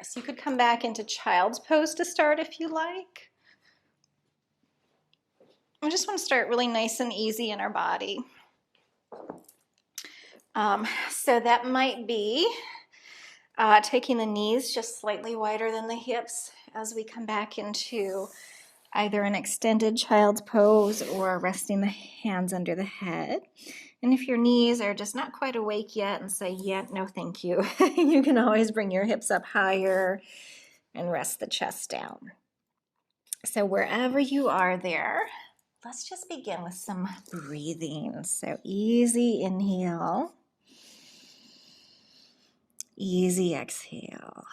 So you could come back into child's pose to start if you like. I just want to start really nice and easy in our body. So that might be taking the knees just slightly wider than the hips as we come back into either an extended child's pose or resting the hands under the head. And if your knees are just not quite awake yet and say, yeah, no thank you, you can always bring your hips up higher and rest the chest down. So wherever you are there, let's just begin with some breathing. So easy inhale, easy exhale.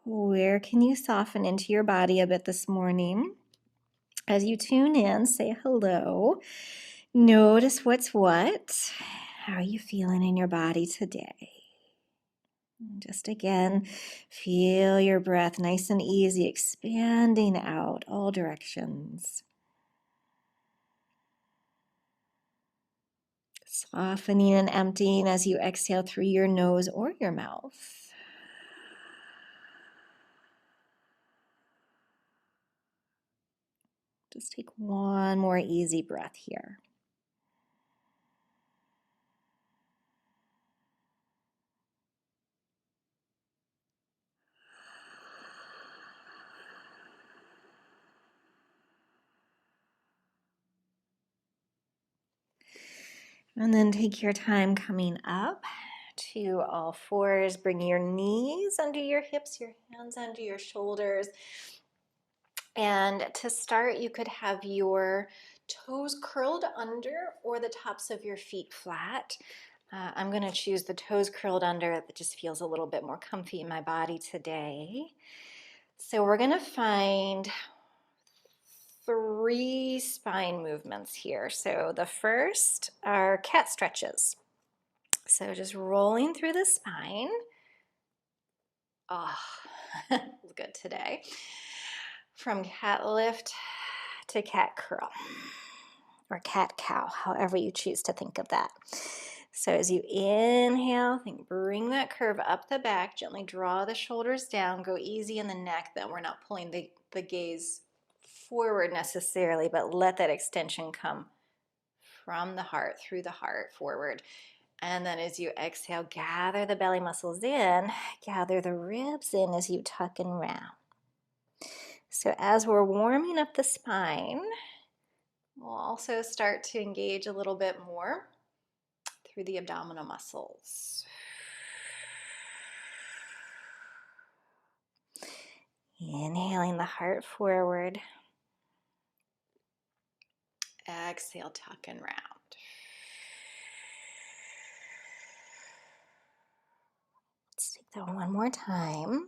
Where can you soften into your body a bit this morning? As you tune in, say hello. Notice what's what. How are you feeling in your body today? Just again, feel your breath nice and easy, expanding out all directions. Softening and emptying as you exhale through your nose or your mouth. Just take one more easy breath here. And then take your time coming up to all fours. Bring your knees under your hips, your hands under your shoulders. And to start, you could have your toes curled under or the tops of your feet flat. I'm going to choose the toes curled under. It just feels a little bit more comfy in my body today. So we're going to find 3 spine movements here. So the first are cat stretches. So just rolling through the spine. Oh, feels good today. From cat lift to cat curl or cat cow, however you choose to think of that. So as you inhale, bring that curve up the back, gently draw the shoulders down, go easy in the neck. Then we're not pulling the gaze forward necessarily, but let that extension come from the heart, through the heart, forward. And then as you exhale, gather the belly muscles in, gather the ribs in as you tuck and round. So as we're warming up the spine, we'll also start to engage a little bit more through the abdominal muscles. Inhaling the heart forward. Exhale, tuck and round. Let's take that one more time.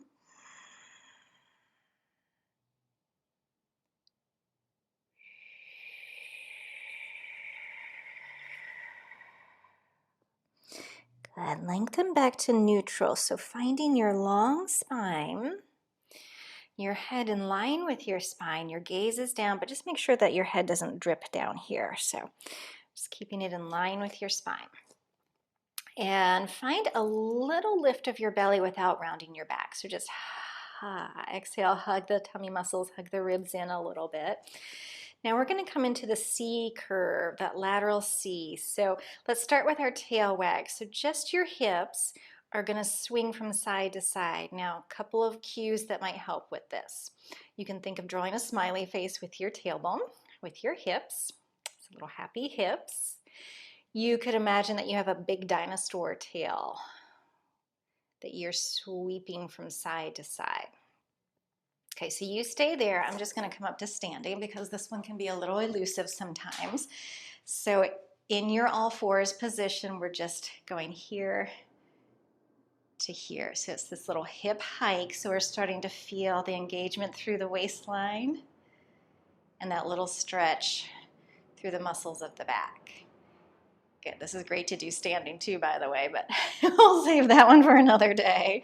Good. Lengthen back to neutral. So finding your long spine, your head in line with your spine, your gaze is down, but just make sure that your head doesn't drip down here. So just keeping it in line with your spine. And find a little lift of your belly without rounding your back. So just exhale, hug the tummy muscles, hug the ribs in a little bit. Now we're going to come into the C curve, that lateral C. So let's start with our tail wag. So just your hips are going to swing from side to side. Now, a couple of cues that might help with this. You can think of drawing a smiley face with your tailbone, with your hips. It's a little happy hips. You could imagine that you have a big dinosaur tail that you're sweeping from side to side. Okay, so you stay there. I'm just going to come up to standing because this one can be a little elusive sometimes. So in your all fours position, we're just going here to here. So it's this little hip hike. So we're starting to feel the engagement through the waistline and that little stretch through the muscles of the back. Good. This is great to do standing too, by the way, but we'll save that one for another day.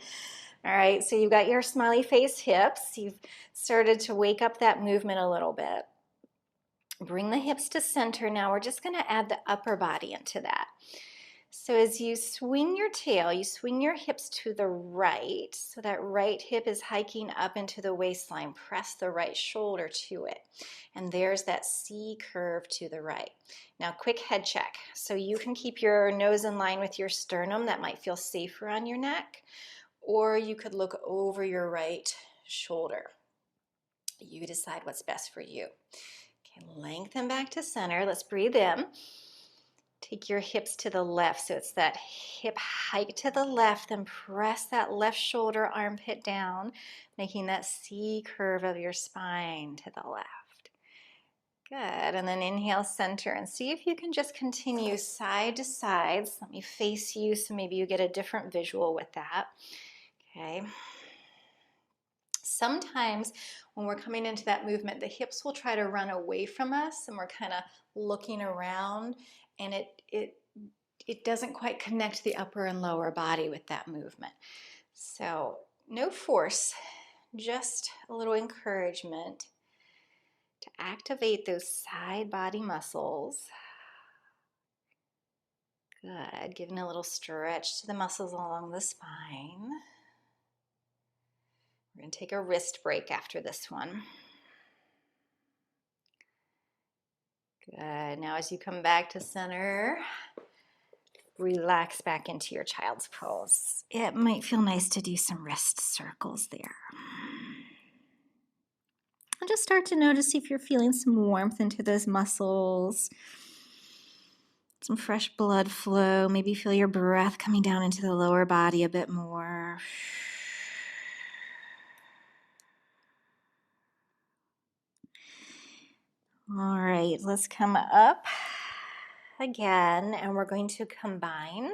All right, so you've got your smiley face hips. You've started to wake up that movement a little bit. Bring the hips to center. Now we're just going to add the upper body into that. So as you swing your tail, you swing your hips to the right, so that right hip is hiking up into the waistline. Press the right shoulder to it. And there's that C curve to the right. Now, quick head check. So you can keep your nose in line with your sternum. That might feel safer on your neck. Or you could look over your right shoulder. You decide what's best for you. Okay, lengthen back to center. Let's breathe in. Take your hips to the left, so it's that hip hike to the left, then press that left shoulder armpit down, making that C curve of your spine to the left. Good, and then inhale, center, and see if you can just continue side to side. So let me face you so maybe you get a different visual with that. Okay. Sometimes when we're coming into that movement, the hips will try to run away from us and we're kind of looking around, and it doesn't quite connect the upper and lower body with that movement. So no force, just a little encouragement to activate those side body muscles. Good, giving a little stretch to the muscles along the spine. We're going to take a wrist break after this one. Good, now as you come back to center, relax back into your child's pose. It might feel nice to do some wrist circles there. And just start to notice if you're feeling some warmth into those muscles, some fresh blood flow. Maybe feel your breath coming down into the lower body a bit more. All right, let's come up again, and we're going to combine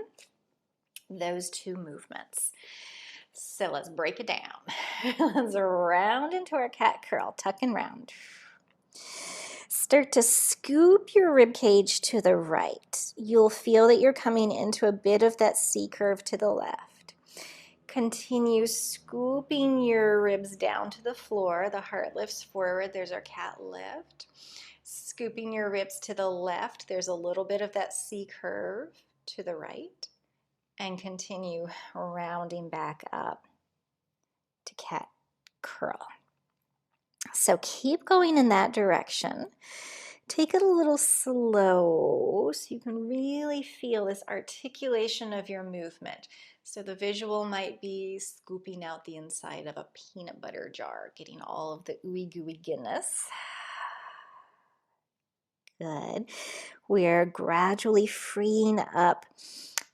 those two movements. So let's break it down. Let's round into our cat curl, tuck and round. Start to scoop your rib cage to the right. You'll feel that you're coming into a bit of that C curve to the left. Continue scooping your ribs down to the floor. The heart lifts forward. There's our cat lift. Scooping your ribs to the left. There's a little bit of that C curve to the right. And continue rounding back up to cat curl. So keep going in that direction. Take it a little slow so you can really feel this articulation of your movement. So the visual might be scooping out the inside of a peanut butter jar, getting all of the ooey gooey goodness. Good. We're gradually freeing up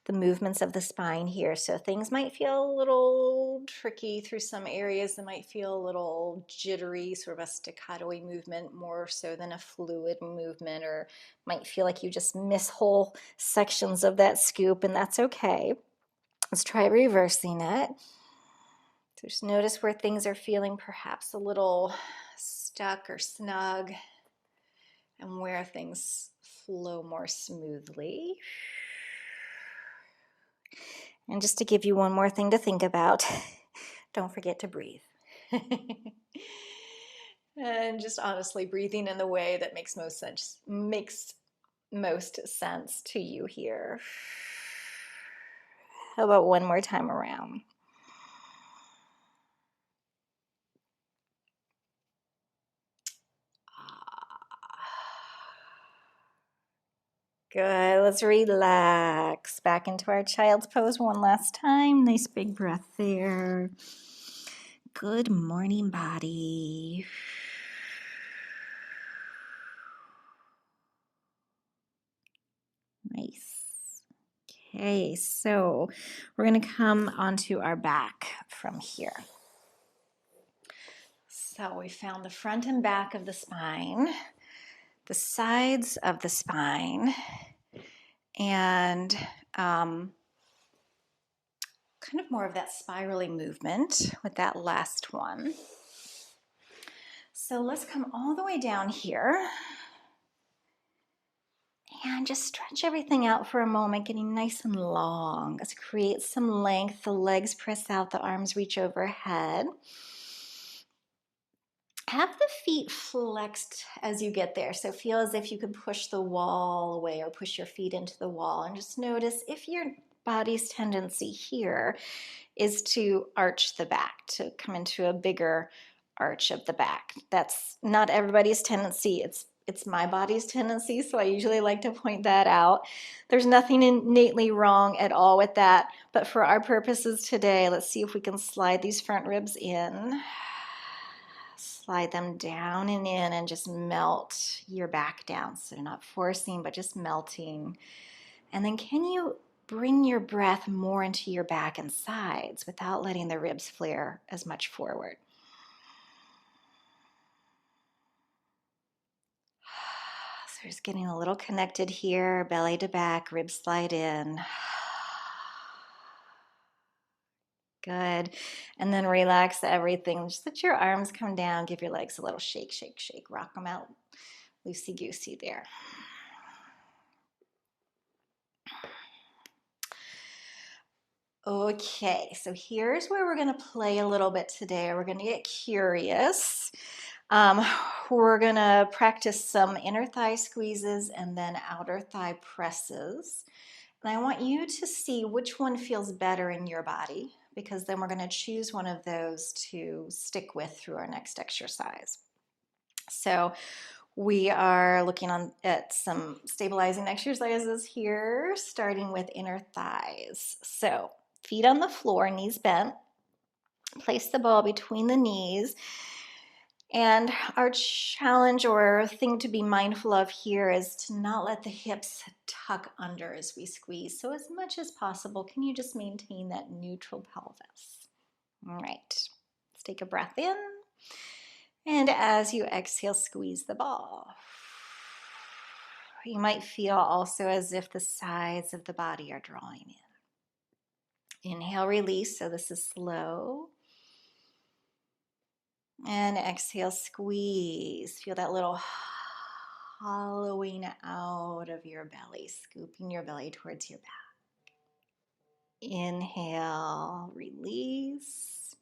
the movements of the spine here. So things might feel a little tricky through some areas. They might feel a little jittery, sort of a staccato-y movement more so than a fluid movement, or might feel like you just miss whole sections of that scoop, and that's okay. Let's try reversing it. Just notice where things are feeling perhaps a little stuck or snug, and where things flow more smoothly. And just to give you one more thing to think about, don't forget to breathe. And just honestly breathing in the way that makes most sense to you here. How about one more time around? Good, let's relax. Back into our child's pose one last time. Nice big breath there. Good morning, body. Nice. Okay, so we're going to come onto our back from here. So we found the front and back of the spine, the sides of the spine, and kind of more of that spirally movement with that last one. So let's come all the way down here and just stretch everything out for a moment, getting nice and long. Let's create some length. The legs press out, the arms reach overhead. have the feet flexed as you get there. So feel as if you could push the wall away or push your feet into the wall, and just notice if your body's tendency here is to arch the back, to come into a bigger arch of the back. That's not everybody's tendency. It's my body's tendency, so I usually like to point that out. There's nothing innately wrong at all with that, but for our purposes today, let's see if we can slide these front ribs in. Slide them down and in and just melt your back down. So not forcing, but just melting. And then can you bring your breath more into your back and sides without letting the ribs flare as much forward? So just getting a little connected here, belly to back, ribs slide in. Good. And then relax everything. Just let your arms come down. Give your legs a little shake, shake, shake. Rock them out loosey-goosey there. Okay, so here's where we're going to play a little bit today. We're going to get curious. We're going to practice some inner thigh squeezes and then outer thigh presses. And I want you to see which one feels better in your body, because then we're going to choose one of those to stick with through our next exercise. So we are looking at some stabilizing exercises here, starting with inner thighs. So feet on the floor, knees bent. Place the ball between the knees. And our challenge or thing to be mindful of here is to not let the hips tuck under as we squeeze. So as much as possible, can you just maintain that neutral pelvis? All right, let's take a breath in. And as you exhale, squeeze the ball. You might feel also as if the sides of the body are drawing in. Inhale, release, so this is slow. And exhale, squeeze. Feel that little hollowing out of your belly, scooping your belly towards your back. Inhale, release.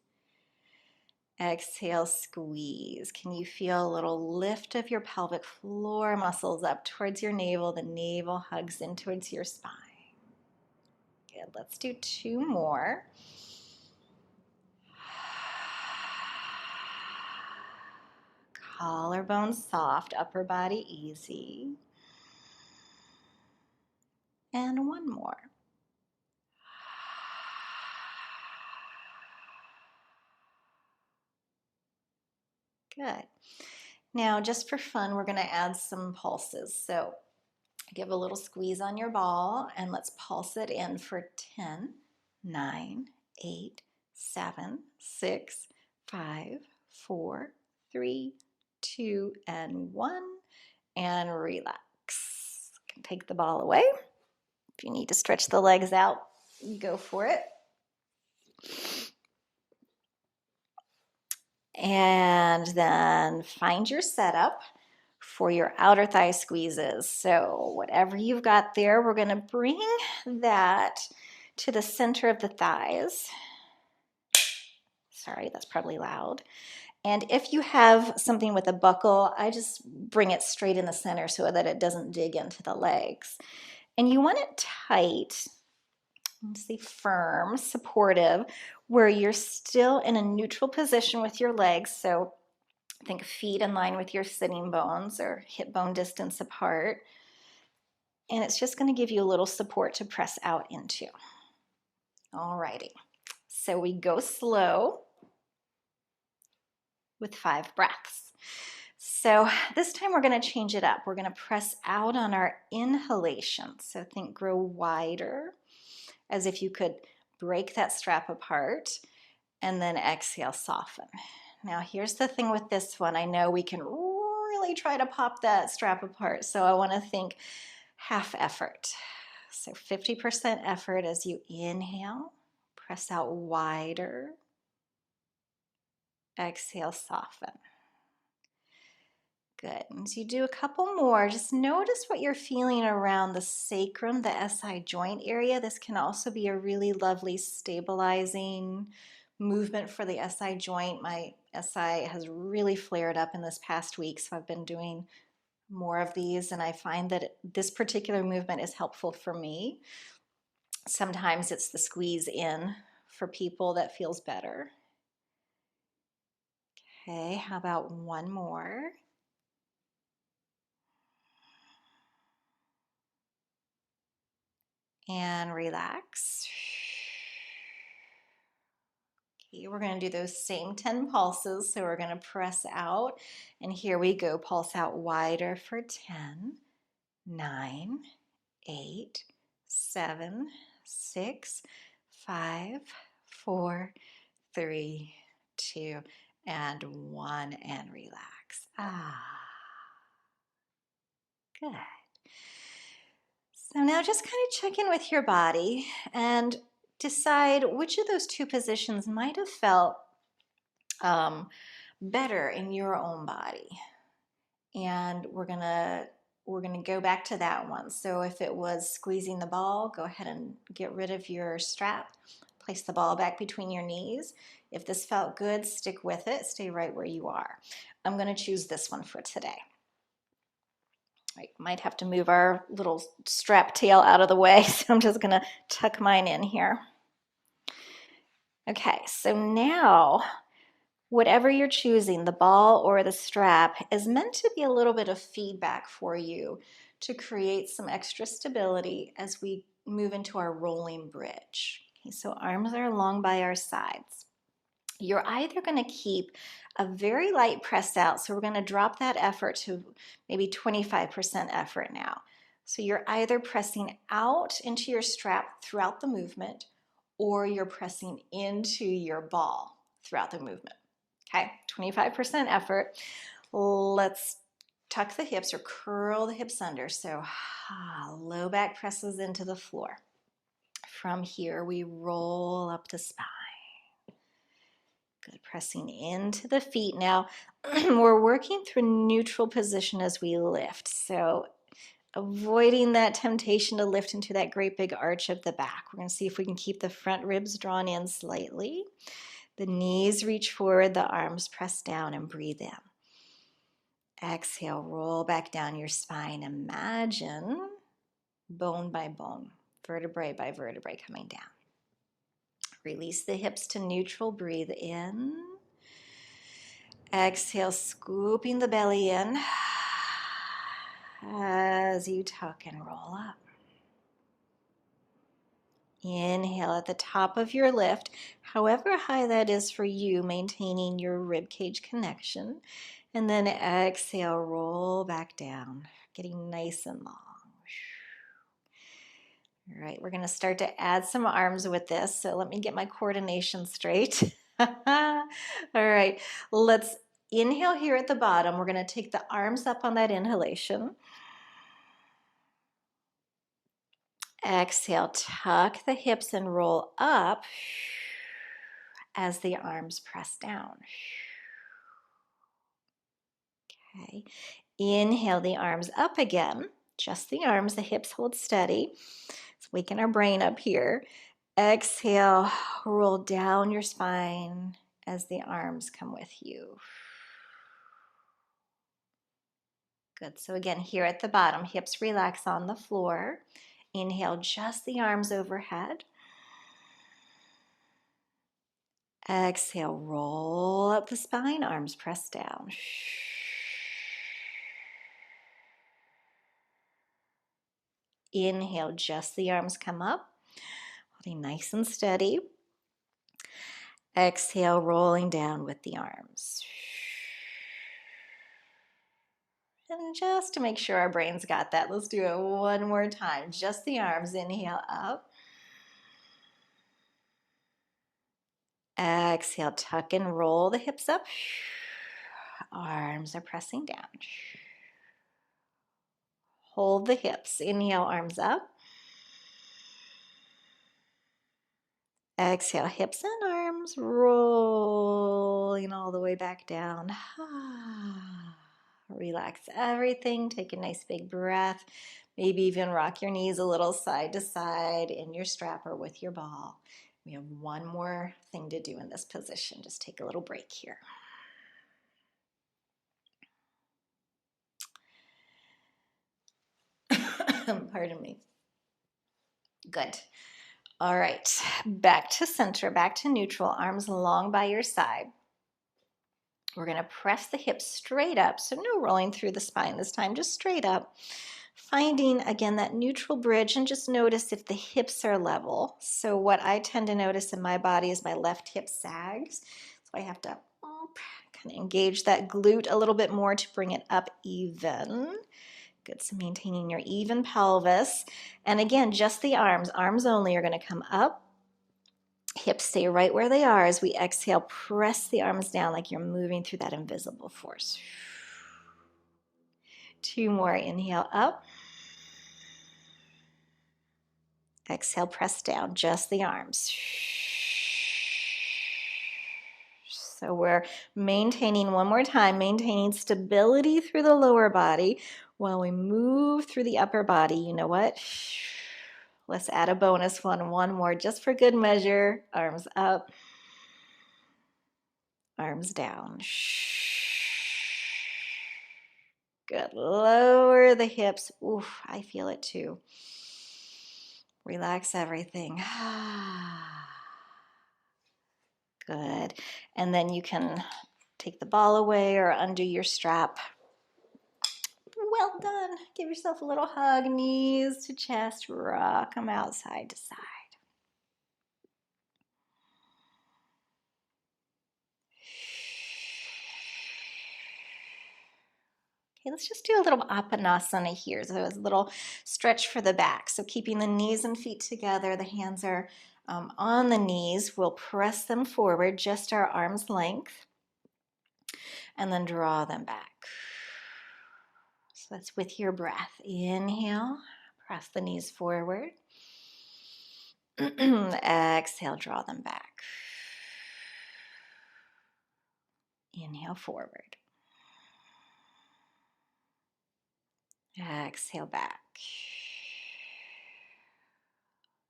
Exhale, squeeze. Can you feel a little lift of your pelvic floor muscles up towards your navel? The navel hugs in towards your spine. Good, let's do 2 more. Collarbone soft, upper body easy. And 1 more. Good. Now, just for fun, we're going to add some pulses. So give a little squeeze on your ball and let's pulse it in for 10, 9, 8, 7, 6, 5, 4, 3, 2, and 1. And relax. You can take the ball away. If you need to stretch the legs out, you go for it. And then find your setup for your outer thigh squeezes. So whatever you've got there, we're going to bring that to the center of the thighs. Sorry, that's probably loud. And if you have something with a buckle, I just bring it straight in the center so that it doesn't dig into the legs. And you want it tight, see, firm, supportive, where you're still in a neutral position with your legs. So think feet in line with your sitting bones or hip bone distance apart. And it's just going to give you a little support to press out into. Alrighty. So we go slow with 5 breaths. So this time we're going to change it up. We're going to press out on our inhalation. So think grow wider, as if you could break that strap apart, and then exhale, soften. Now here's the thing with this one. I know we can really try to pop that strap apart, so I want to think half effort. So 50% effort as you inhale, press out wider, exhale, soften. Good. As you do a couple more, just notice what you're feeling around the sacrum, the SI joint area. This can also be a really lovely stabilizing movement for the SI joint. My SI has really flared up in this past week, so I've been doing more of these, and I find that this particular movement is helpful for me. Sometimes it's the squeeze in for people that feels better. Okay, how about one more? And relax. Okay, we're going to do those same 10 pulses. So we're going to press out, and here we go. Pulse out wider for 10, 9, 8, 7, 6, 5, 4, 3, 2, and 1, and relax. Good. So now just kind of check in with your body and decide which of those two positions might have felt better in your own body. And we're gonna go back to that one. So if it was squeezing the ball, go ahead and get rid of your strap. Place the ball back between your knees. If this felt good, stick with it. Stay right where you are. I'm gonna choose this one for today. I might have to move our little strap tail out of the way, so I'm just gonna tuck mine in here. Okay, so now whatever you're choosing, the ball or the strap, is meant to be a little bit of feedback for you to create some extra stability as we move into our rolling bridge. Okay, so arms are along by our sides. You're either going to keep a very light press out, so we're going to drop that effort to maybe 25% effort now. So you're either pressing out into your strap throughout the movement, or you're pressing into your ball throughout the movement. Okay, 25% effort. Let's tuck the hips or curl the hips under. So low back presses into the floor. From here, we roll up the spine. Good, pressing into the feet. Now, we're working through neutral position as we lift. So avoiding that temptation to lift into that great big arch of the back. We're going to see if we can keep the front ribs drawn in slightly. The knees reach forward, the arms press down, and breathe in. Exhale, roll back down your spine. Imagine bone by bone, vertebrae by vertebrae coming down. Release the hips to neutral, breathe in. Exhale, scooping the belly in as you tuck and roll up. Inhale at the top of your lift, however high that is for you, maintaining your rib cage connection. And then exhale, roll back down, getting nice and long. All right, we're going to start to add some arms with this. So let me get my coordination straight. All right, let's inhale here at the bottom. We're going to take the arms up on that inhalation. Exhale, tuck the hips and roll up as the arms press down. Okay, inhale the arms up again, just the arms, the hips hold steady. Let's waken our brain up here. Exhale, roll down your spine as the arms come with you. Good, so again, here at the bottom, hips relax on the floor. Inhale, just the arms overhead. Exhale, roll up the spine, arms press down. Inhale, just the arms come up, holding nice and steady. Exhale, rolling down with the arms. And just to make sure our brain's got that, let's do it one more time. Just the arms, inhale up. Exhale, tuck and roll the hips up. Arms are pressing down. Hold the hips. Inhale, arms up. Exhale, hips and arms rolling all the way back down. Relax everything. Take a nice big breath. Maybe even rock your knees a little side to side in your strap or with your ball. We have one more thing to do in this position. Just take a little break here. Pardon me. Good. All right, back to center, back to neutral, arms long by your side. We're going to press the hips straight up, so no rolling through the spine this time, just straight up. Finding, again, that neutral bridge, and just notice if the hips are level. So what I tend to notice in my body is my left hip sags, so I have to kind of engage that glute a little bit more to bring it up even. Good, so maintaining your even pelvis. And again, just the arms only are going to come up. Hips stay right where they are. As we exhale, press the arms down like you're moving through that invisible force. 2 more, inhale up. Exhale, press down, just the arms. So we're maintaining, one more time, maintaining stability through the lower body while we move through the upper body. You know what? Let's add a bonus one more just for good measure. Arms up, arms down. Good. Lower the hips. Oof, I feel it too. Relax everything. Good. And then you can take the ball away or undo your strap. Well done. Give yourself a little hug, knees to chest, rock them out side to side. Okay, let's just do a little apanasana here. So it's a little stretch for the back. So keeping the knees and feet together, the hands are on the knees. We'll press them forward, just our arm's length, and then draw them back. So that's with your breath. Inhale, press the knees forward. Exhale, draw them back. Inhale, forward. Exhale, back.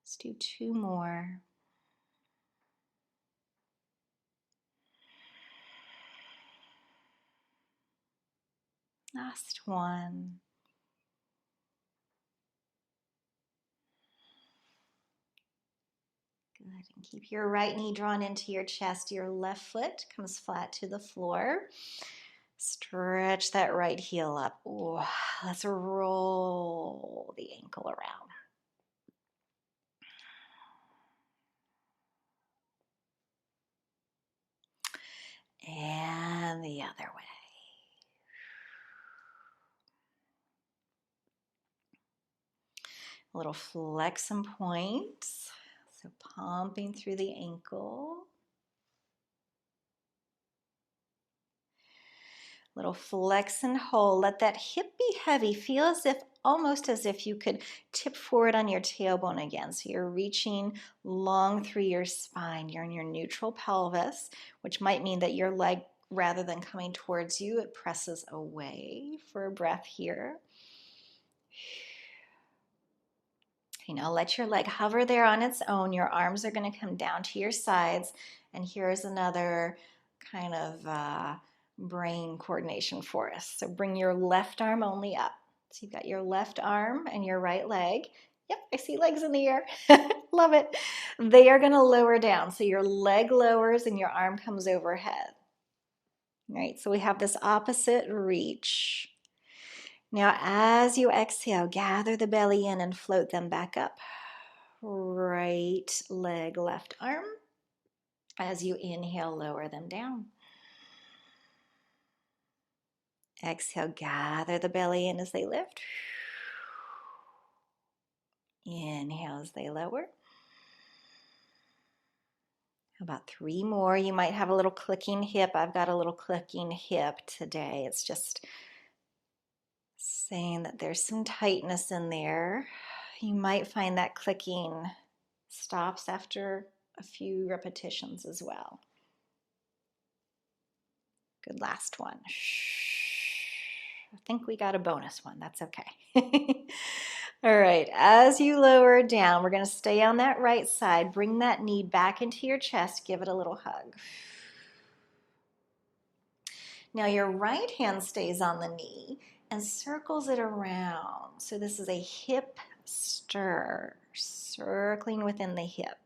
Let's do 2 more. Last one. Good. And keep your right knee drawn into your chest. Your left foot comes flat to the floor. Stretch that right heel up. Ooh, let's roll the ankle around. And the other way. A little flex and point. So pumping through the ankle. Little flex and hold. Let that hip be heavy. Feel as if, almost as if you could tip forward on your tailbone again. So you're reaching long through your spine. You're in your neutral pelvis, which might mean that your leg, rather than coming towards you, it presses away. For a breath here. You know, let your leg hover there on its own. Your arms are going to come down to your sides. And here's another kind of brain coordination for us. So bring your left arm only up. So you've got your left arm and your right leg. Yep, I see legs in the air. Love it. They are going to lower down. So your leg lowers and your arm comes overhead. All right, so we have this opposite reach. Now, as you exhale, gather the belly in and float them back up. Right leg, left arm. As you inhale, lower them down. Exhale, gather the belly in as they lift. Inhale as they lower. About 3 more. You might have a little clicking hip. I've got a little clicking hip today. It's just saying that there's some tightness in there. You might find that clicking stops after a few repetitions as well. Good, last one. I think we got a bonus one. That's okay. All right, as you lower down, we're going to stay on that right side. Bring that knee back into your chest. Give it a little hug. Now your right hand stays on the knee and circles it around. So this is a hip stir, circling within the hip.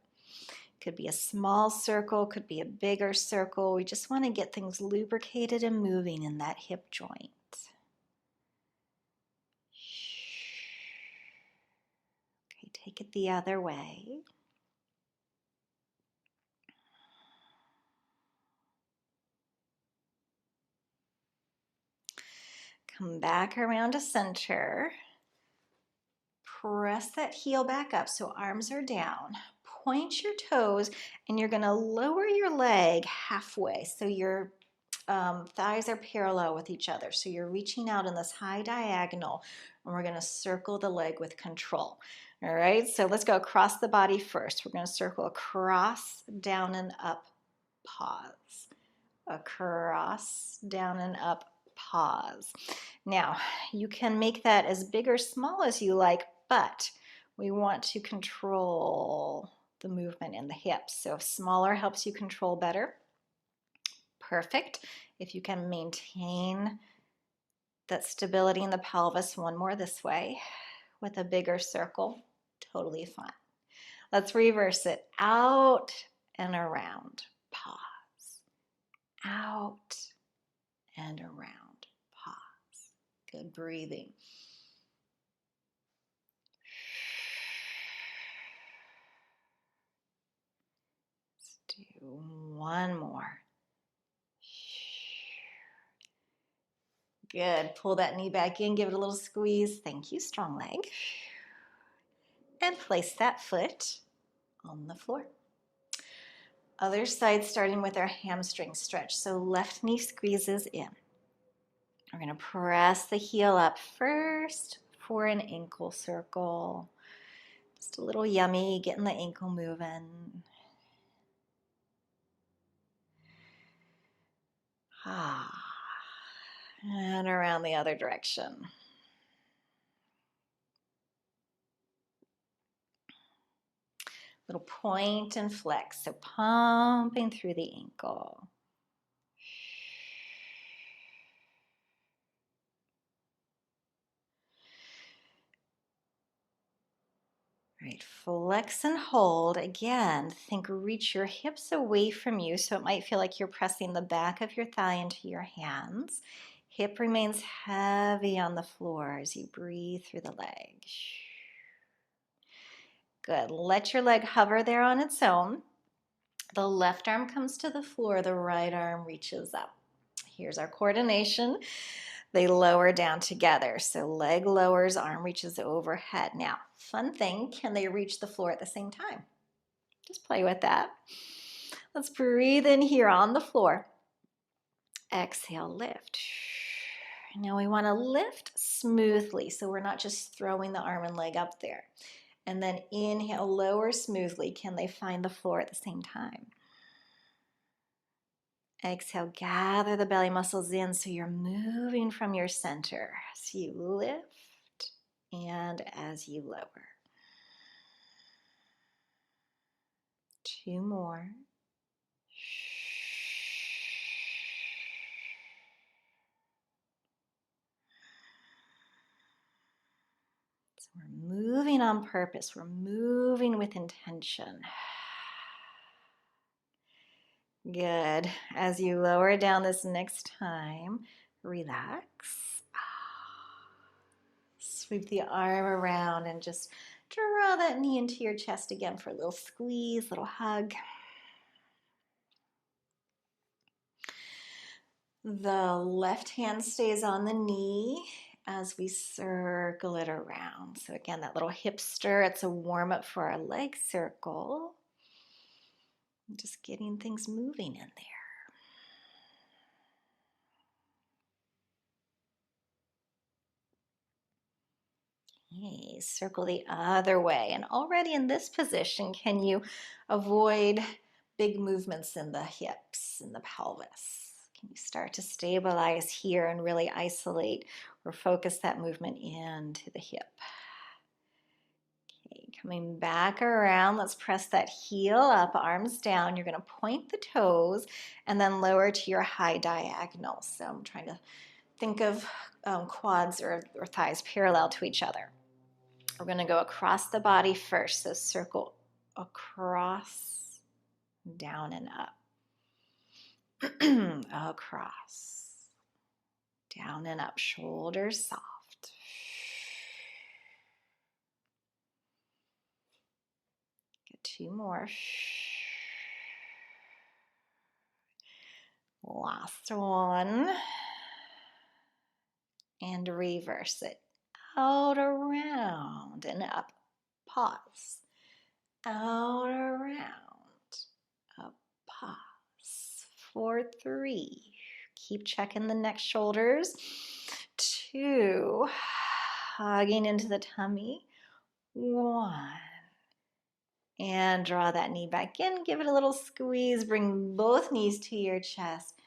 Could be a small circle, could be a bigger circle. We just want to get things lubricated and moving in that hip joint. Okay, take it the other way. Come back around to center. Press that heel back up so arms are down. Point your toes and you're going to lower your leg halfway so your thighs are parallel with each other. So you're reaching out in this high diagonal and we're going to circle the leg with control. All right, so let's go across the body first. We're going to circle across, down and up, pause. Across, down and up, pause. Now, you can make that as big or small as you like, but we want to control the movement in the hips. So if smaller helps you control better, perfect. If you can maintain that stability in the pelvis, one more this way with a bigger circle, totally fine. Let's reverse it. Out and around, pause. Out and around, pause. Good breathing. Let's do one more. Good. Pull that knee back in, give it a little squeeze. Thank you, strong leg. And place that foot on the floor. Other side, starting with our hamstring stretch. So left knee squeezes in. We're going to press the heel up first for an ankle circle. Just a little yummy, getting the ankle moving. And around the other direction. Little point and flex, so pumping through the ankle. Right, flex and hold. Again, think reach your hips away from you, so it might feel like you're pressing the back of your thigh into your hands. Hip remains heavy on the floor as you breathe through the leg. Good. Let your leg hover there on its own. The left arm comes to the floor, the right arm reaches up. Here's our coordination. They lower down together. So leg lowers, arm reaches overhead. Now, fun thing, can they reach the floor at the same time? Just play with that. Let's breathe in here on the floor. Exhale, lift. Now we want to lift smoothly, so we're not just throwing the arm and leg up there. And then inhale, lower smoothly. Can they find the floor at the same time? Exhale, gather the belly muscles in so you're moving from your center as you lift and as you lower. Two more. So we're moving on purpose. We're moving with intention. Good. As you lower down this next time, relax. Sweep the arm around and just draw that knee into your chest again for a little squeeze, little hug. The left hand stays on the knee as we circle it around. So again, that little hip stir, it's a warm up for our leg circle. Just getting things moving in there. Okay, circle the other way. And already in this position, can you avoid big movements in the hips and the pelvis? Can you start to stabilize here and really isolate or focus that movement into the hip? Okay, coming back around, let's press that heel up, arms down. You're going to point the toes and then lower to your high diagonal. So I'm trying to think of quads or thighs parallel to each other. We're going to go across the body first. So circle across, down and up. Across, down and up. Shoulders soft. Get 2 more. Last one. And reverse it. Out, around, and up. Pause. Out, around, up, pause. 4, 3. Keep checking the neck, shoulders. 2. Hugging into the tummy. 1. And draw that knee back in. Give it a little squeeze. Bring both knees to your chest.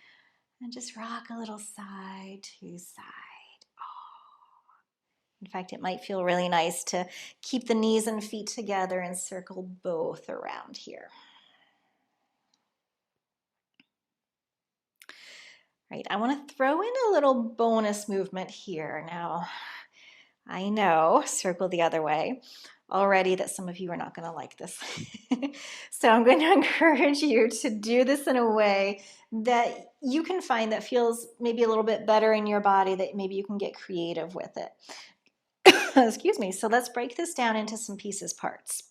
And just rock a little side to side. In fact, it might feel really nice to keep the knees and feet together and circle both around here. Right, I want to throw in a little bonus movement here. Now, I know, circle the other way, already that some of you are not going to like this. So I'm going to encourage you to do this in a way that you can find that feels maybe a little bit better in your body, that maybe you can get creative with it. Excuse me. So let's break this down into some pieces, parts.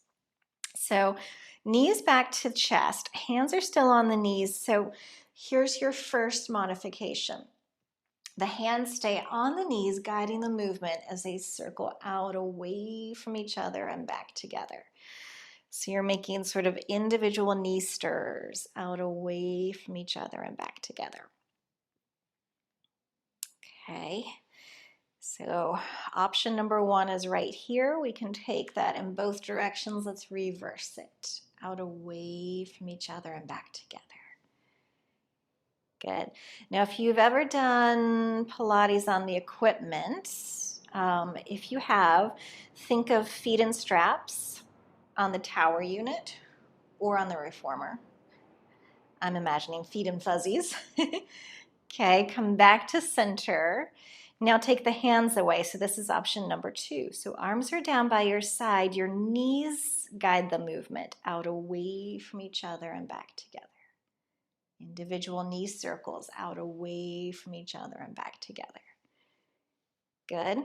So knees back to chest, hands are still on the knees. So here's your first modification. The hands stay on the knees, guiding the movement as they circle out away from each other and back together. So you're making sort of individual knee stirs out away from each other and back together. Okay. So option number 1 is right here. We can take that in both directions. Let's reverse it. Out away from each other and back together. Good. Now, if you've ever done Pilates on the equipment, if you have, think of feet and straps on the tower unit or on the reformer. I'm imagining feet and fuzzies. Okay, come back to center. Now take the hands away. So this is option number 2. So arms are down by your side. Your knees guide the movement out away from each other and back together. Individual knee circles out away from each other and back together. Good.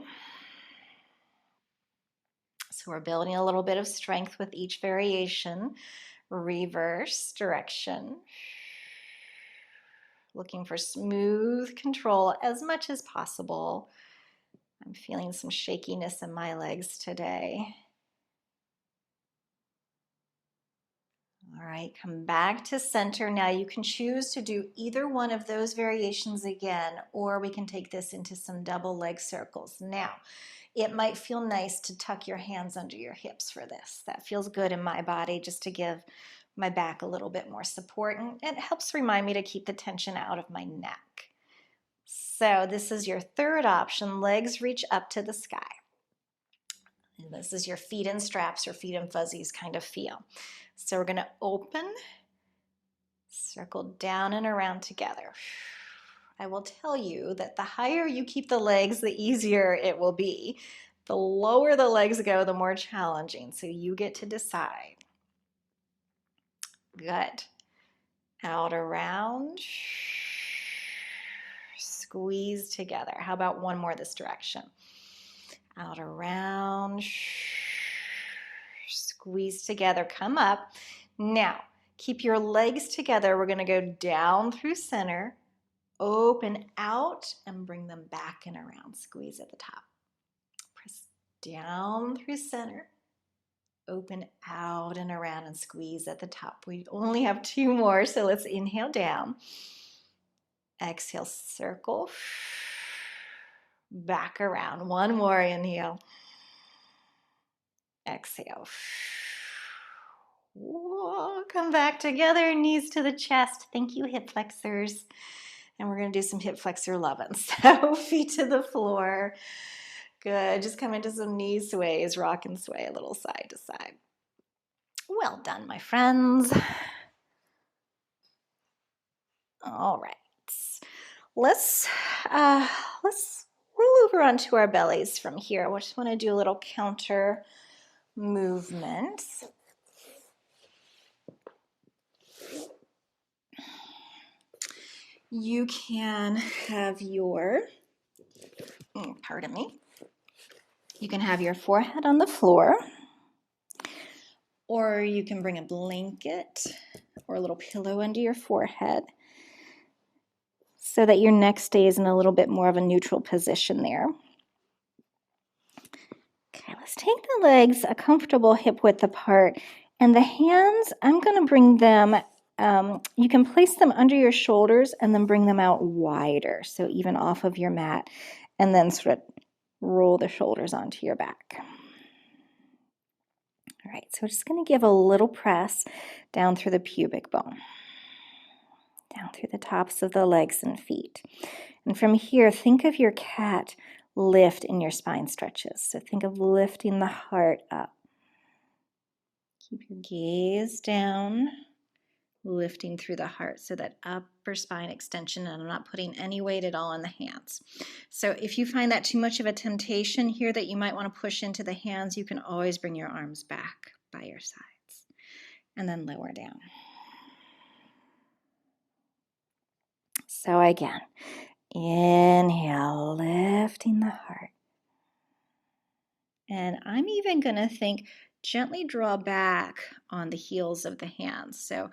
So we're building a little bit of strength with each variation. Reverse direction. Looking for smooth control as much as possible. I'm feeling some shakiness in my legs today. All right, come back to center. Now you can choose to do either one of those variations again, or we can take this into some double leg circles. Now, it might feel nice to tuck your hands under your hips for this. That feels good in my body, just to give my back a little bit more support, and it helps remind me to keep the tension out of my neck. So this is your third option. Legs reach up to the sky. And this is your feet in straps or feet in fuzzies kind of feel. So we're going to open, circle down and around together. I will tell you that the higher you keep the legs, the easier it will be. The lower the legs go, the more challenging. So you get to decide. Good. Out, around. Squeeze together. How about one more this direction? Out, around. Squeeze together. Come up. Now, keep your legs together. We're going to go down through center, open out, and bring them back and around. Squeeze at the top. Press down through center, open out and around, and squeeze at the top. We only have 2 more, so let's inhale down. Exhale, circle. Back around. One more inhale. Exhale. Whoa, come back together, knees to the chest. Thank you, hip flexors. And we're going to do some hip flexor lovin'. So feet to the floor. Good. Just come into some knee sways, rock and sway a little side to side. Well done, my friends. All right. Let's let's roll over onto our bellies from here. We just want to do a little counter movement. You can have your, pardon me, you can have your forehead on the floor, or you can bring a blanket or a little pillow under your forehead so that your neck stays in a little bit more of a neutral position there. Okay, let's take the legs a comfortable hip width apart, and the hands, I'm going to bring them, you can place them under your shoulders and then bring them out wider, so even off of your mat, and then sort of roll the shoulders onto your back. All right, so we're just going to give a little press down through the pubic bone, down through the tops of the legs and feet. And from here, think of your cat lift in your spine stretches. So think of lifting the heart up. Keep your gaze down, lifting through the heart, so that upper spine extension, and I'm not putting any weight at all on the hands. So if you find that too much of a temptation here that you might want to push into the hands, you can always bring your arms back by your sides and then lower down. So again, inhale, lifting the heart. And I'm even going to think gently draw back on the heels of the hands. So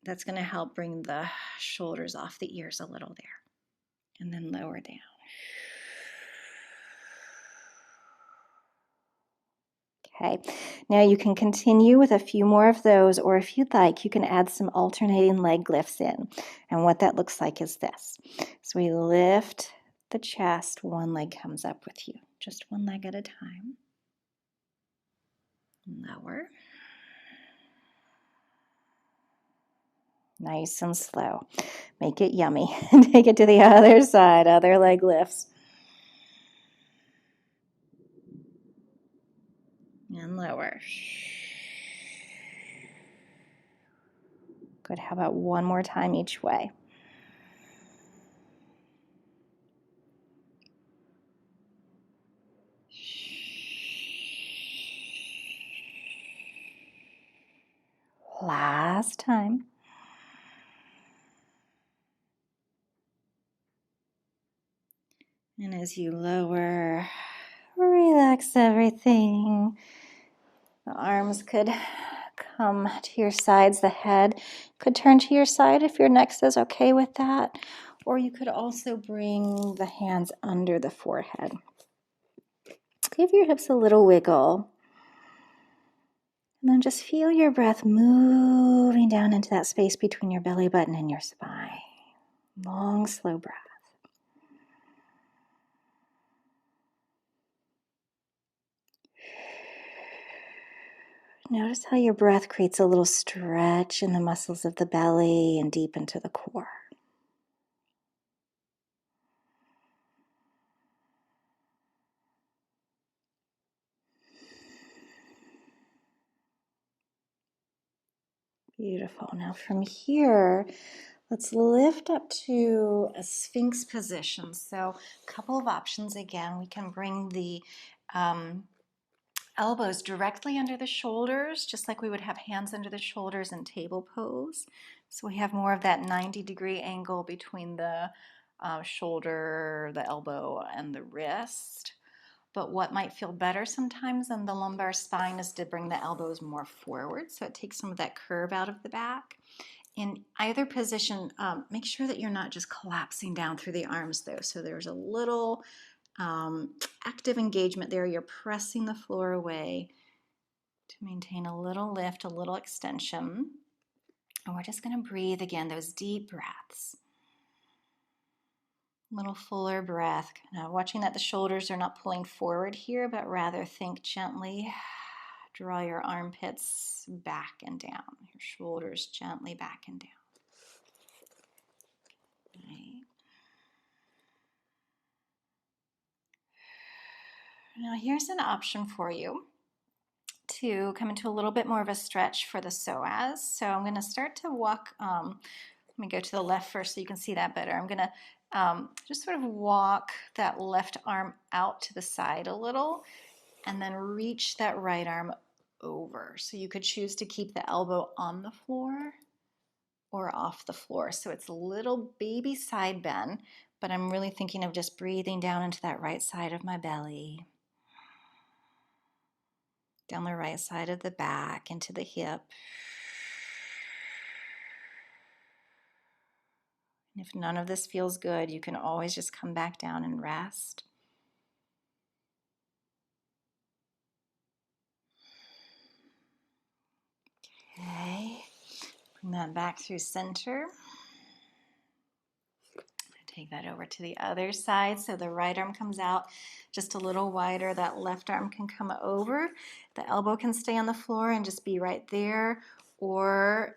that's going to help bring the shoulders off the ears a little there. And then lower down. Okay, now you can continue with a few more of those, or if you'd like, you can add some alternating leg lifts in. And what that looks like is this. So we lift the chest, one leg comes up with you, just one leg at a time. Lower. Nice and slow. Make it yummy. Take it to the other side, other leg lifts. And lower. Good. How about one more time each way? Last time. And as you lower, relax everything. The arms could come to your sides. The head could turn to your side if your neck says okay with that. Or you could also bring the hands under the forehead. Give your hips a little wiggle. And then just feel your breath moving down into that space between your belly button and your spine. Long, slow breath. Notice how your breath creates a little stretch in the muscles of the belly and deep into the core. Beautiful. Now from here, let's lift up to a Sphinx position. So a couple of options again. We can bring the elbows directly under the shoulders, just like we would have hands under the shoulders in table pose. So we have more of that 90-degree angle between the shoulder, the elbow, and the wrist. But what might feel better sometimes on the lumbar spine is to bring the elbows more forward, so it takes some of that curve out of the back. In either position, make sure that you're not just collapsing down through the arms though. So there's a little active engagement there. You're pressing the floor away to maintain a little lift, a little extension. And we're just going to breathe again, those deep breaths. Little fuller breath. Now watching that the shoulders are not pulling forward here, but rather think gently. Draw your armpits back and down. Your shoulders gently back and down. Right. Now here's an option for you to come into a little bit more of a stretch for the psoas. So I'm going to start to walk Let me go to the left first so you can see that better. I'm gonna just sort of walk that left arm out to the side a little and then reach that right arm over. So you could choose to keep the elbow on the floor or off the floor. So it's a little baby side bend, but I'm really thinking of just breathing down into that right side of my belly, down the right side of the back, into the hip. And if none of this feels good, you can always just come back down and rest. Okay, bring that back through center. Take that over to the other side. So the right arm comes out just a little wider. That left arm can come over. The elbow can stay on the floor and just be right there. Or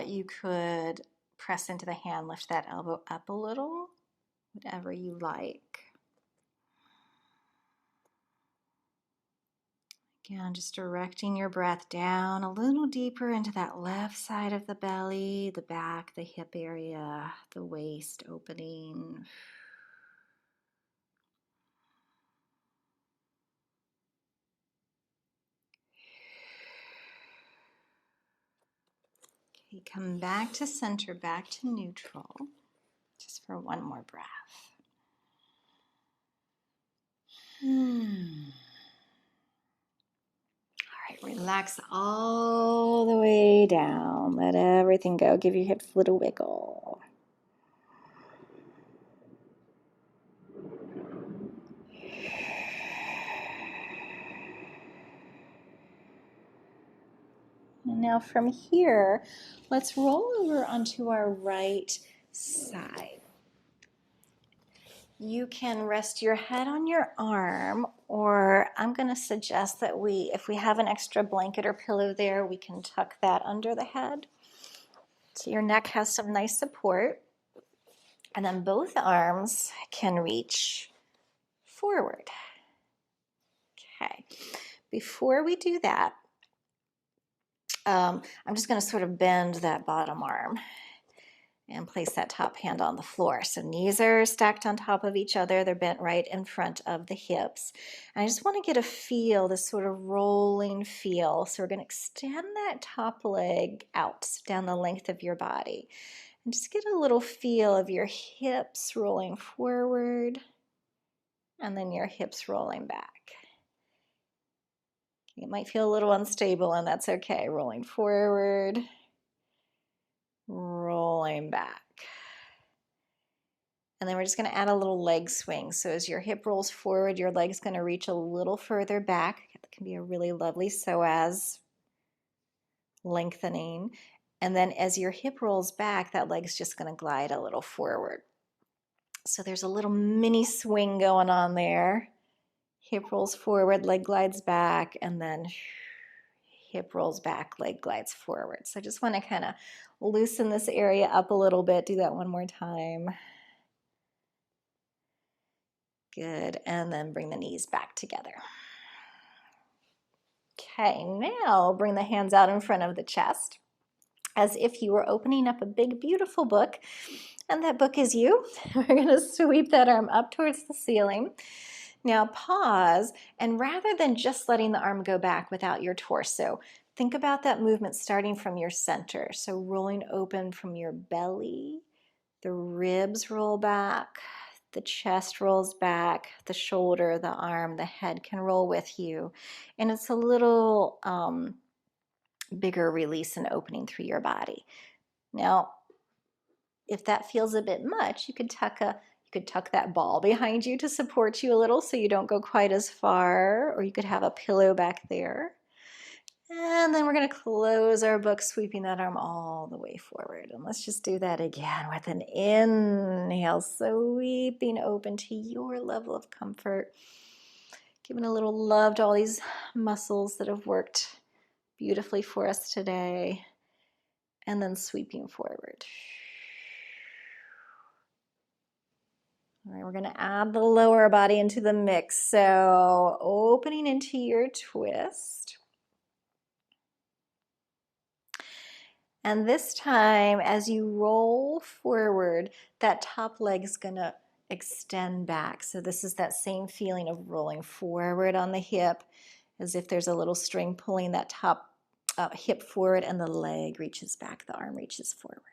you could press into the hand, lift that elbow up a little, whatever you like. Again, just directing your breath down a little deeper into that left side of the belly, the back, the hip area, the waist opening. Okay, come back to center, back to neutral, just for one more breath. All right, relax all the way down. Let everything go. Give your hips a little wiggle. And now from here, let's roll over onto our right side. You can rest your head on your arm, or I'm going to suggest that if we have an extra blanket or pillow there, we can tuck that under the head. So your neck has some nice support. And then both arms can reach forward. Okay. Before we do that, I'm just going to sort of bend that bottom arm and place that top hand on the floor. So knees are stacked on top of each other. They're bent right in front of the hips. And I just want to get a feel, this sort of rolling feel. So we're going to extend that top leg out down the length of your body. And just get a little feel of your hips rolling forward and then your hips rolling back. You might feel a little unstable, and that's okay. Rolling forward, rolling back. And then we're just going to add a little leg swing. So as your hip rolls forward, your leg's going to reach a little further back. That can be a really lovely psoas lengthening. And then as your hip rolls back, that leg's just going to glide a little forward. So there's a little mini swing going on there. Hip rolls forward, leg glides back, and then hip rolls back, leg glides forward. So I just want to kind of loosen this area up a little bit. Do that one more time. Good. And then bring the knees back together. Okay, now bring the hands out in front of the chest as if you were opening up a big, beautiful book. And that book is you. We're going to sweep that arm up towards the ceiling. Now pause, and rather than just letting the arm go back without your torso, think about that movement starting from your center. So rolling open from your belly, the ribs roll back, the chest rolls back, the shoulder, the arm, the head can roll with you. And it's a little bigger release and opening through your body. Now, if that feels a bit much, you could tuck that ball behind you to support you a little so you don't go quite as far, or you could have a pillow back there. And then we're going to close our book, sweeping that arm all the way forward. And let's just do that again with an inhale, sweeping open to your level of comfort. Giving a little love to all these muscles that have worked beautifully for us today. And then sweeping forward. All right, we're going to add the lower body into the mix. So opening into your twist. And this time, as you roll forward, that top leg is gonna extend back. So this is that same feeling of rolling forward on the hip, as if there's a little string pulling that top hip forward, and the leg reaches back, the arm reaches forward.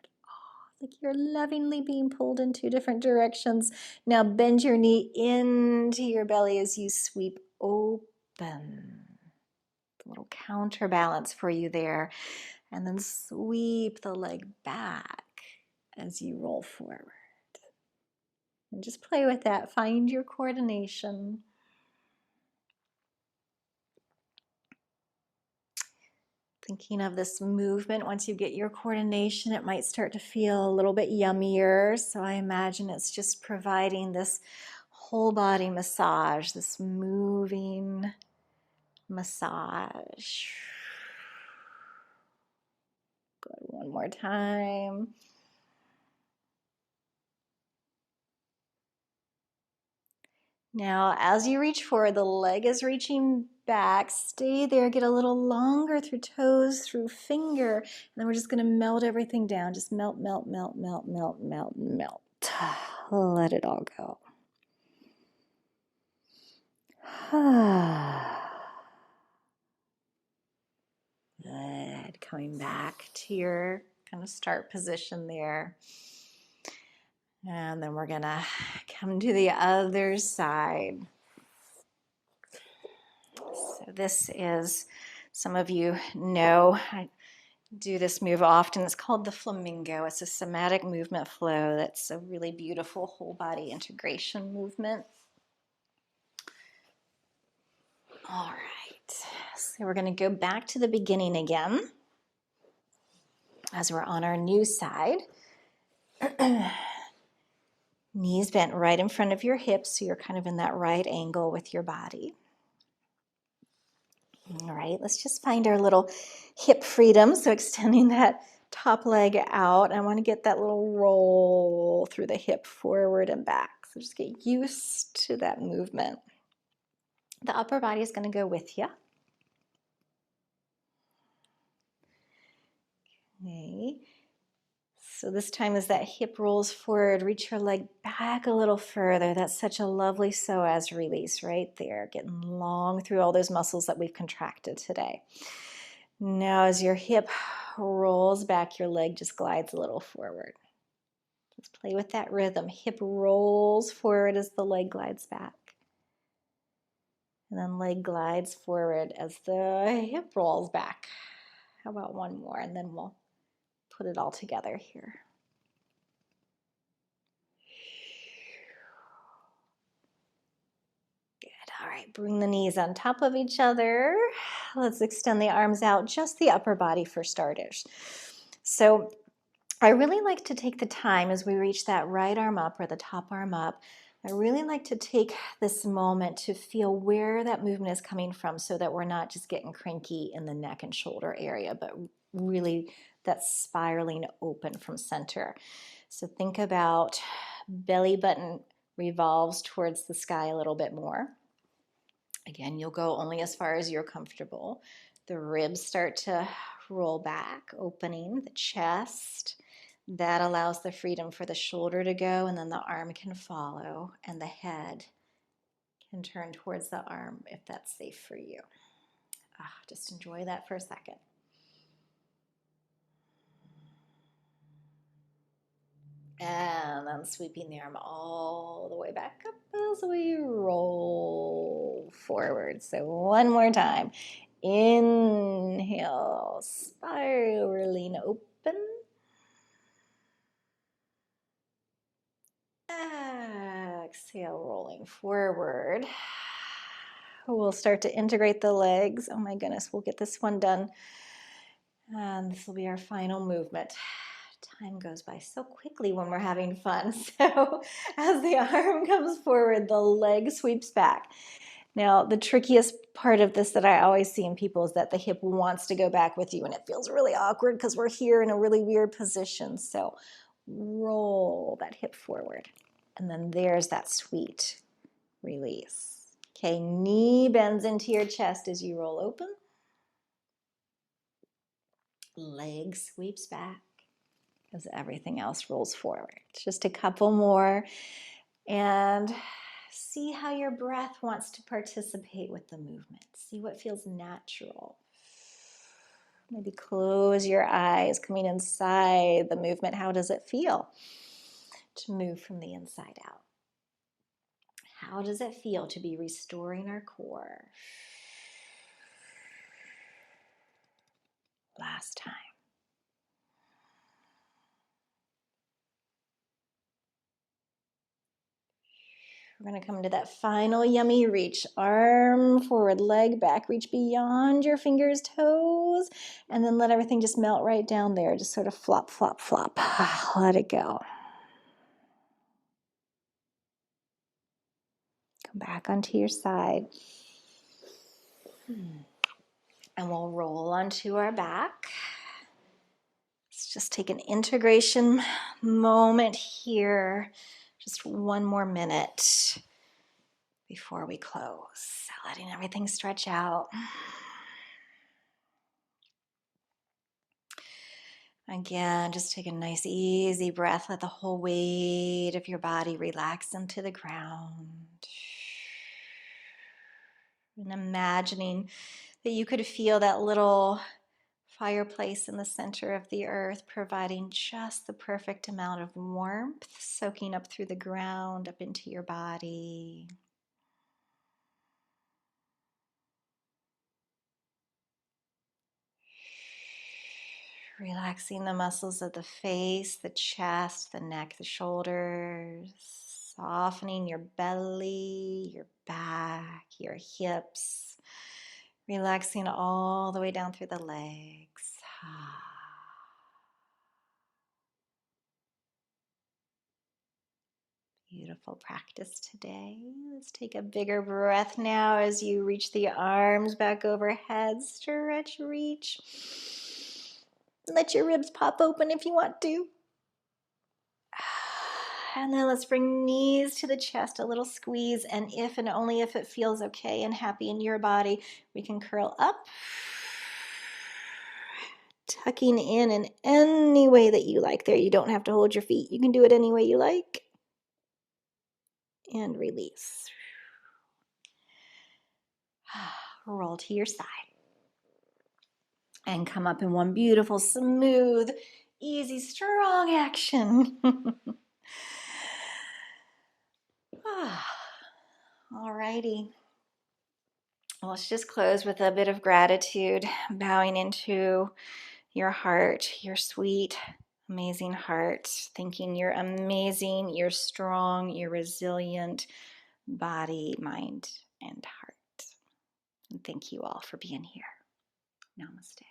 Like you're lovingly being pulled in two different directions. Now bend your knee into your belly as you sweep open. A little counterbalance for you there. And then sweep the leg back as you roll forward. And just play with that. Find your coordination. Thinking of this movement, once you get your coordination, it might start to feel a little bit yummier. So I imagine it's just providing this whole body massage, this moving massage. Good, one more time. Now, as you reach forward, the leg is reaching back. Stay there, get a little longer through toes, through finger, and then we're just gonna melt everything down. Just melt, melt, melt, melt, melt, melt, melt. Let it all go. Good, coming back to your kind of start position there. And then we're gonna come to the other side. So this is, some of you know, I do this move often. It's called the Flamingo. It's a somatic movement flow that's a really beautiful whole body integration movement. All right, so we're going to go back to the beginning again as we're on our new side. Knees bent right in front of your hips, so you're kind of in that right angle with your body. All right, let's just find our little hip freedom. So extending that top leg out. I want to get that little roll through the hip forward and back. So just get used to that movement. The upper body is going to go with you. Okay. So this time as that hip rolls forward, reach your leg back a little further. That's such a lovely psoas release right there, getting long through all those muscles that we've contracted today. Now as your hip rolls back, your leg just glides a little forward. Let's play with that rhythm. Hip rolls forward as the leg glides back. And then leg glides forward as the hip rolls back. How about one more, and then we'll put it all together here. Good. All right, bring the knees on top of each other. Let's extend the arms out, just the upper body for starters. So I really like to take the time as we reach that right arm up or the top arm up. I really like to take this moment to feel where that movement is coming from so that we're not just getting cranky in the neck and shoulder area, but really that spiraling open from center. So think about belly button revolves towards the sky a little bit more. Again, you'll go only as far as you're comfortable. The ribs start to roll back, opening the chest. That allows the freedom for the shoulder to go, and then the arm can follow, and the head can turn towards the arm if that's safe for you. Just enjoy that for a second. And then sweeping the arm all the way back up as we roll forward. So one more time. Inhale, spiraling open. Exhale, rolling forward. We'll start to integrate the legs. Oh my goodness, we'll get this one done. And this will be our final movement. Time goes by so quickly when we're having fun. So as the arm comes forward, the leg sweeps back. Now, the trickiest part of this that I always see in people is that the hip wants to go back with you, and it feels really awkward because we're here in a really weird position. So roll that hip forward. And then there's that sweet release. Okay, knee bends into your chest as you roll open. Leg sweeps back as everything else rolls forward. Just a couple more, and see how your breath wants to participate with the movement. See what feels natural. Maybe close your eyes, coming inside the movement. How does it feel to move from the inside out? How does it feel to be restoring our core? Last time. We're going to come to that final yummy reach. Arm forward, leg back. Reach beyond your fingers, toes, and then let everything just melt right down there. Just sort of flop, flop, flop. Let it go. Come back onto your side. And we'll roll onto our back. Let's just take an integration moment here. Just one more minute before we close. Letting everything stretch out. Again, just take a nice, easy breath. Let the whole weight of your body relax into the ground. And imagining that you could feel that little fireplace in the center of the earth, providing just the perfect amount of warmth, soaking up through the ground, up into your body. Relaxing the muscles of the face, the chest, the neck, the shoulders. Softening your belly, your back, your hips. Relaxing all the way down through the legs. Beautiful practice today. Let's take a bigger breath now as you reach the arms back overhead. Stretch, reach. Let your ribs pop open if you want to. And then let's bring knees to the chest, a little squeeze. And if and only if it feels okay and happy in your body, we can curl up. Tucking in any way that you like there. You don't have to hold your feet. You can do it any way you like. And release. Roll to your side. And come up in one beautiful, smooth, easy, strong action. Alrighty. Let's just close with a bit of gratitude, bowing into your heart, your sweet, amazing heart, thinking you're amazing, you're strong, you're resilient, body, mind, and heart. And thank you all for being here. Namaste.